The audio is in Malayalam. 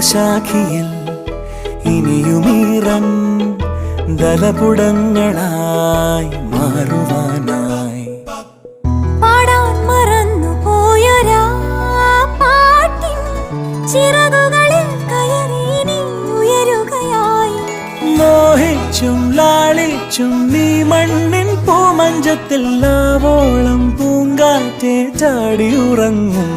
ശാഖിയിൽ ഇനിയുമീറൻ ദലപുടങ്ങളായി മാറുവാനായി പാടാൻ മറന്നു പോയൊരാ പാട്ടിൻ ചിറകുകളിൽ കയറി നീ ഉയരുകയായി. മോഹിച്ചും ലാളിച്ചും നീ മണ്ണിൻ പൂമഞ്ചത്തിൽ ആവോളം പൂങ്കാറ്റെ ചാടി ഉറങ്ങും.